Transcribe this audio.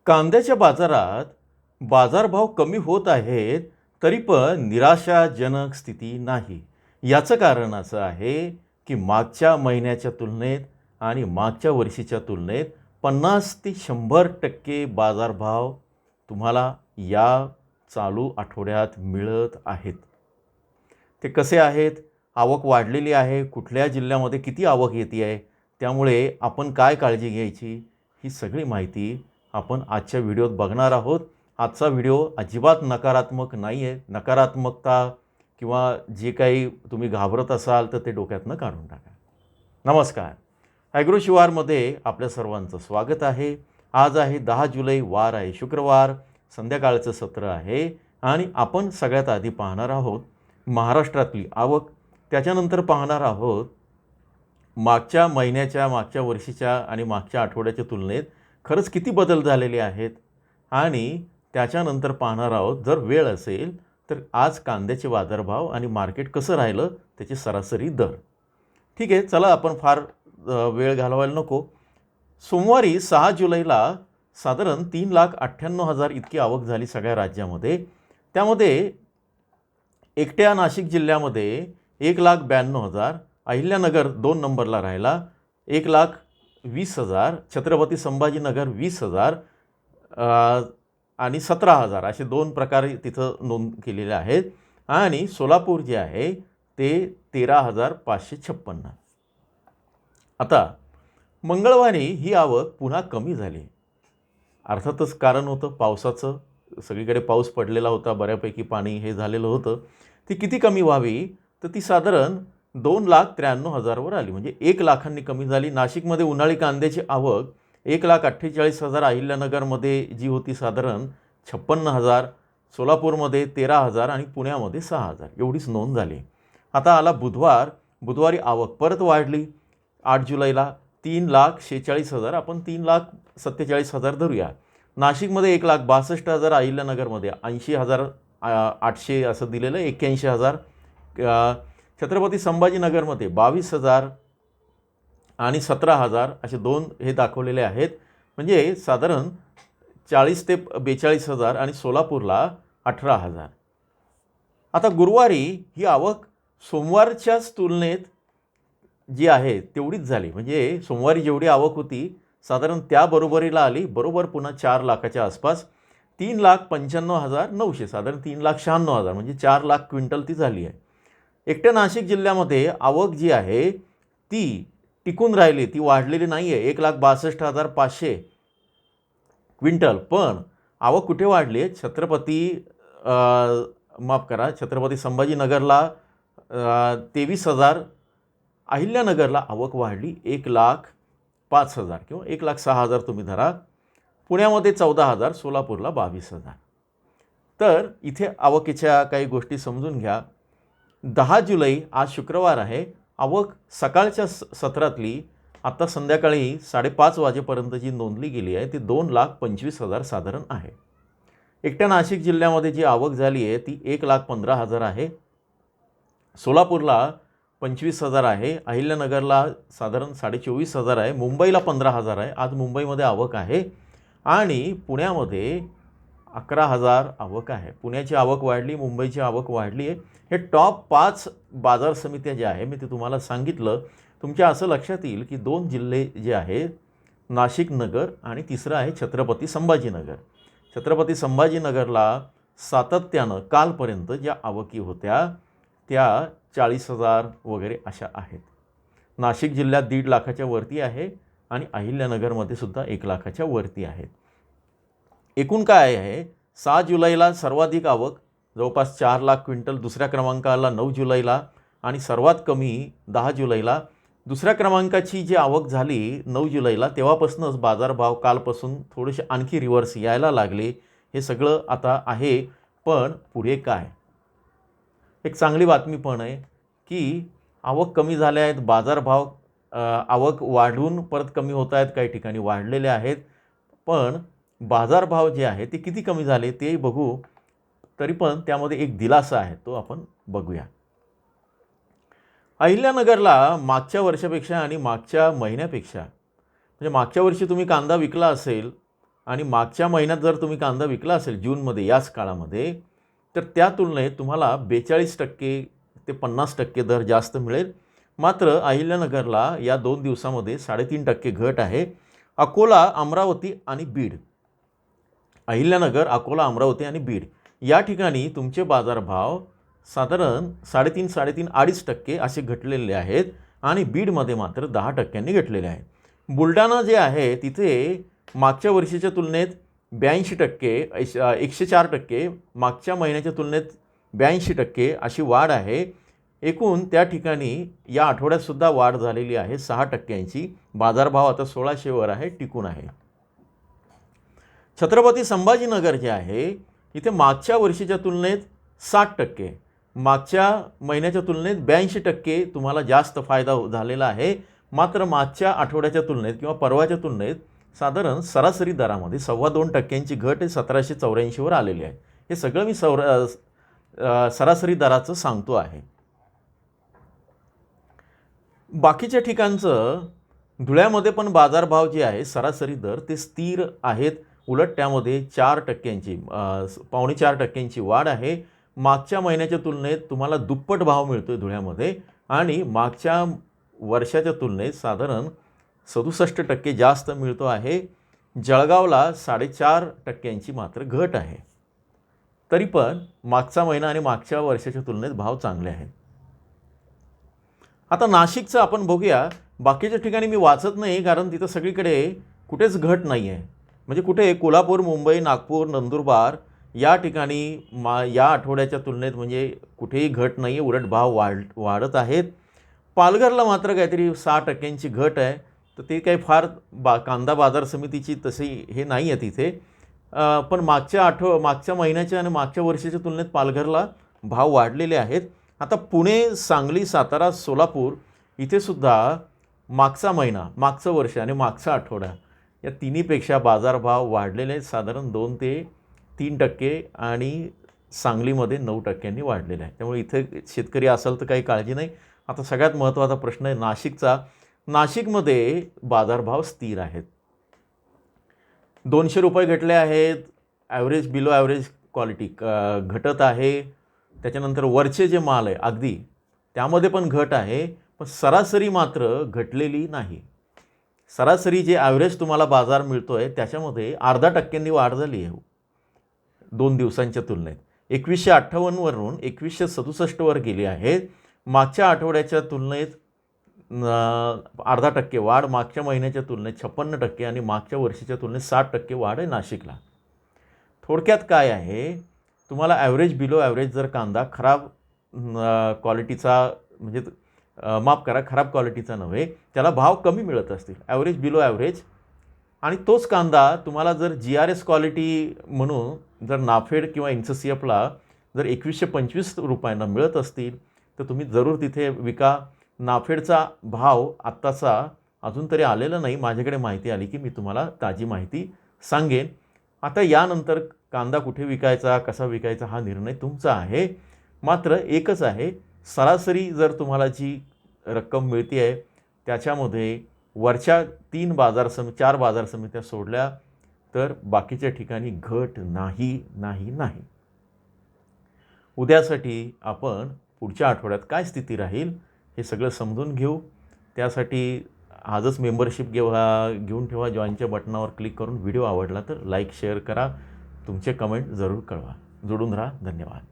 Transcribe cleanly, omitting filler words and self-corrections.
कांद्याच्या बाजारात बाजारभाव कमी होत आहेत, तरी पण निराशाजनक स्थिती नाही. याचं कारण असं आहे, की मागच्या महिन्याच्या तुलनेत आणि मागच्या वर्षीच्या तुलनेत 50 ते 100% बाजारभाव तुम्हाला या चालू आठवड्यात मिळत आहेत. ते कसे आहेत? आवक वाढलेली आहे, कुठल्या जिल्ह्यामध्ये किती आवक येते आहे, त्यामुळे आपण काय काळजी घ्यायची, ही सगळी माहिती आपण आजच्या व्हिडिओत बघणार आहोत. आजचा व्हिडिओ अजिबात नकारात्मक नाही आहे. नकारात्मकता किंवा जे काही तुम्ही घाबरत असाल तर ते डोक्यातनं काढून टाका. नमस्कार. ॲग्रो शिवारमध्ये आपल्या सर्वांचं स्वागत आहे. आज आहे 10 जुलै, वार आहे शुक्रवार, संध्याकाळचं सत्र आहे आणि आपण सगळ्यात आधी पाहणार आहोत महाराष्ट्रातली आवक. त्याच्यानंतर पाहणार आहोत मागच्या महिन्याच्या, मागच्या वर्षीच्या आणि मागच्या आठवड्याच्या तुलनेत खरंच किती बदल झालेले आहेत आणि त्याच्यानंतर पाहणार आहोत, जर वेळ असेल तर आज कांद्याचे बाजारभाव आणि मार्केट कसं राहिलं त्याचे सरासरी दर. ठीक आहे, चला आपण फार वेळ घालवायला नको. सोमवारी 6 जुलैला साधारण 3,98,000 इतकी आवक झाली सगळ्या राज्यामध्ये. त्यामध्ये एकट्या नाशिक जिल्ह्यामध्ये 1,92,000, अहिल्यानगर 2 नंबरला राहिला 1,20,000, छत्रपती संभाजीनगर 20,000 आणि 17,000 असे 2 प्रकारे तिथं नोंद केलेले आहेत. आणि सोलापूर जे आहे ते 13,556. आता मंगळवारी ही आवक पुन्हा कमी झाली. अर्थातच कारण होतं पावसाचं, सगळीकडे पाऊस पडलेला होता, बऱ्यापैकी पाणी हे झालेलं होतं. ती किती कमी व्हावी तर ती साधारण 2,93,000वर आली, म्हणजे 1 लाखांनी कमी झाली. नाशिकमध्ये उन्हाळी कांद्याची आवक 1,48,000, अहिल्यानगरमध्ये जी होती साधारण 56,000, सोलापूरमध्ये 13,000 आणि पुण्यामध्ये 6,000 एवढीच नोंद झाली. आता आला बुधवार. बुधवारी आवक परत वाढली. 8 जुलैला 3,46,000, आपण 3,47,000 धरूया. नाशिकमध्ये 1,62,000, अहिल्यानगरमध्ये 80,800 असं दिलेलं, 81,000. छत्रपती संभाजीनगरमध्ये 22,000 आणि 17,000 असे 2 हे दाखवलेले आहेत, म्हणजे साधारण 40,000 ते 42,000 आणि सोलापूरला 18,000. आता गुरुवारी ही आवक सोमवारच्याच तुलनेत जी आहे तेवढीच झाली, म्हणजे सोमवारी जेवढी आवक होती साधारण त्या बरोबरीला आली, बरोबर पुन्हा 4 लाखाच्या आसपास. 3,95,900, साधारण 3,96,000, म्हणजे 4 लाख क्विंटल ती झाली आहे. एकट्या नाशिक जिल्ह्यामध्ये आवक जी आहे ती टिकून राहिली, ती वाढलेली नाही आहे. 1,62,500 क्विंटल. पण आवक कुठे वाढली आहे? छत्रपती संभाजीनगरला 23,000, अहिल्यानगरला आवक वाढली 1,05,000 किंवा 1,06,000 तुम्ही धरा. पुण्यामध्ये 14,000, सोलापूरला 22,000. तर इथे आवकीच्या काही गोष्टी समजून घ्या. 10 जुलै आज शुक्रवार आहे. आवक सकाळच्या सत्रातली आता संध्याकाळी 5:30 वाजेपर्यंत जी नोंदली गेली आहे ती 2,25,000 साधारण आहे. एकट्या नाशिक जिल्ह्यामध्ये जी आवक झाली आहे ती 1,15,000 आहे. सोलापूरला 25,000 आहे. अहिल्यानगरला साधारण 24,500 आहे. मुंबईला 15,000 आहे. आज मुंबईमध्ये आवक आहे. आणि पुण्यामध्ये 11,000 आवक आहे. पुण्याची आवक वाढली, मुंबईची आवक वाढली आहे. हे टॉप 5 बाजार समित्या ज्या आहे मी ते तुम्हाला सांगितलं. तुमच्या असं लक्षात येईल की 2 जिल्हे जे आहेत नाशिक नगर आणि तिसरं आहे छत्रपती संभाजीनगर. छत्रपती संभाजीनगरला सातत्यानं कालपर्यंत ज्या आवकी होत्या त्या 40,000 वगैरे अशा आहेत. नाशिक जिल्ह्यात 1.5 लाखाच्या वरती आहे आणि अहिल्यानगरमध्ये सुद्धा 1 लाखाच्या वरती आहेत. एकूण काय आहे? 6 जुलैला सर्वाधिक आवक जवळपास 4 लाख क्विंटल, दुसऱ्या क्रमांकाला 9 जुलैला आणि सर्वात कमी 10 जुलैला. दुसऱ्या क्रमांकाची जी आवक झाली 9 जुलैला तेव्हापासूनच बाजारभाव कालपासून थोडेसे आणखी रिव्हर्स यायला लागले. हे सगळं आता आहे. पण पुढे काय? एक चांगली बातमी पण आहे की आवक कमी झाल्या आहेत, बाजारभाव आवक वाढून परत कमी होत आहेत, काही ठिकाणी वाढलेले आहेत. पण बाजारभाव जे आहे ते किती कमी झाले ते बघू. तरी पण त्यामध्ये एक दिलासा आहे, तो आपण बघूया. अहिल्यानगरला मागच्या वर्षापेक्षा आणि मागच्या महिन्यापेक्षा, म्हणजे मागच्या वर्षी तुम्ही कांदा विकला असेल आणि मागच्या महिन्यात जर तुम्ही कांदा विकला असेल जूनमध्ये याच काळामध्ये, तर त्या तुलनेत तुम्हाला 42% ते 50% दर जास्त मिळेल. मात्र अहिल्यानगरला या 2 दिवसामध्ये 3.5% घट आहे. अकोला, अमरावती आणि बीड, अहिल्यानगर, अकोला, अमरावती आणि बीड या ठिकाणी तुमचे बाजारभाव साधारण 3.5, 2.5 असे घटलेले आहेत आणि बीडमध्ये मात्र 10% घटलेले आहेत. बुलढाणा जे आहे तिथे मागच्या वर्षीच्या तुलनेत 82%, 104%, मागच्या महिन्याच्या तुलनेत 82% अशी वाढ आहे. एकूण त्या ठिकाणी या आठवड्यातसुद्धा वाढ झालेली आहे 6%ची. बाजारभाव आता 1600 वर आहे, टिकून आहे. छत्रपती संभाजीनगर जे आहे इथे मागच्या वर्षीच्या तुलनेत 60%, मागच्या महिन्याच्या तुलनेत 82% तुम्हाला जास्त फायदा झालेला आहे. मात्र मागच्या आठवड्याच्या तुलनेत किंवा परवाच्या तुलनेत साधारण सरासरी दरामध्ये 2.25% घट 1784 वर आलेली आहे. हे सगळं मी सरासरी दराचं सांगतो आहे. बाकीच्या ठिकाणचं धुळ्यामध्ये पण बाजारभाव जे आहे सरासरी दर ते स्थिर आहेत. उलट त्यामध्ये 4%ची 4.25% वाढ आहे. मागच्या महिन्याच्या तुलनेत तुम्हाला दुप्पट भाव मिळतो आहे धुळ्यामध्ये आणि मागच्या वर्षाच्या तुलनेत साधारण 67% जास्त मिळतो आहे. जळगावला 4.5%ची मात्र घट आहे. तरी पण मागचा महिना आणि मागच्या वर्षाच्या तुलनेत भाव चांगले आहेत. आता नाशिकचं आपण बघूया. बाकीच्या ठिकाणी मी वाचत नाही कारण तिथं सगळीकडे कुठेच घट नाही आहे. म्हणजे कुठे कोल्हापूर, मुंबई, नागपूर, नंदुरबार या ठिकाणी या आठवड्याच्या तुलनेत म्हणजे कुठेही घट नाही आहे, उलट भाव वाढत आहेत. पालघरला मात्र काहीतरी 6%ची घट आहे. तर ते काही फार कांदा बाजार समितीची तशी हे नाही आहे तिथे. पण मागच्या महिन्याच्या आणि मागच्या वर्षाच्या तुलनेत पालघरला भाव वाढलेले आहेत. आता पुणे, सांगली, सातारा, सोलापूर इथेसुद्धा मागचा महिना, मागचं वर्ष आणि मागचा आठवडा या तिन्हीपेक्षा बाजारभाव वाढलेले आहेत. साधारण 2 ते 3% आणि सांगलीमध्ये 9%नी वाढलेले आहे. त्यामुळे इथे शेतकरी असेल तर काही काळजी नाही. आता सगळ्यात महत्त्वाचा प्रश्न आहे नाशिकचा. नाशिकमध्ये बाजारभाव स्थिर आहेत. 200 रुपये घटले आहेत. ॲव्हरेज, बिलो ॲव्हरेज क्वालिटी घटत आहे. त्याच्यानंतर वरचे जे माल आहे अगदी त्यामध्ये पण घट आहे. पण सरासरी मात्र घटलेली नाही. सरासरी जे ॲव्हरेज तुम्हाला बाजार मिळतो आहे त्याच्यामध्ये 0.5% वाढ झाली आहे 2 दिवसांच्या तुलनेत. 2158 वरून 2167 वर गेली आहे. मागच्या आठवड्याच्या तुलनेत 0.5% वाढ, मागच्या महिन्याच्या तुलनेत 56% आणि मागच्या वर्षीच्या तुलनेत 60% वाढ आहे नाशिकला. थोडक्यात काय आहे, तुम्हाला ॲव्हरेज, बिलो ॲव्हरेज जर कांदा खराब क्वालिटीचा म्हणजे माफ करा, खराब क्वालिटीचा नव्हे, त्याला भाव कमी मिळत असतील, ॲव्हरेज, बिलो ॲव्हरेज, आणि तोच कांदा तुम्हाला जर GRS क्वालिटी म्हणून जर नाफेड किंवा INCSEFला जर 2125 रुपयांना मिळत असतील तर तुम्ही जरूर तिथे विका. नाफेडचा भाव आत्ताचा अजून तरी आलेला नाही. माझ्याकडे माहिती आली की मी तुम्हाला ताजी माहिती सांगेन. आता यानंतर कांदा कुठे विकायचा, कसा विकायचा हा निर्णय तुमचा आहे. मात्र एकच आहे, सरासरी जर तुम्हाला जी रक्कम मिळते आहे त्याच्यामध्ये वरच्या 4 बाजार समित्या सोडल्या तर बाकीच्या ठिकाणी घट नाही. उद्यासाठी आपण पुढच्या आठवड्यात काय स्थिती राहील हे सगळं समजून घेऊ. त्यासाठी आजच मेंबरशिप घेऊन ठेवा. जॉईनच्या बटनावर क्लिक करून व्हिडिओ आवडला तर लाईक, शेअर करा. तुमचे कमेंट जरूर कळवा. जोडून राहा. धन्यवाद.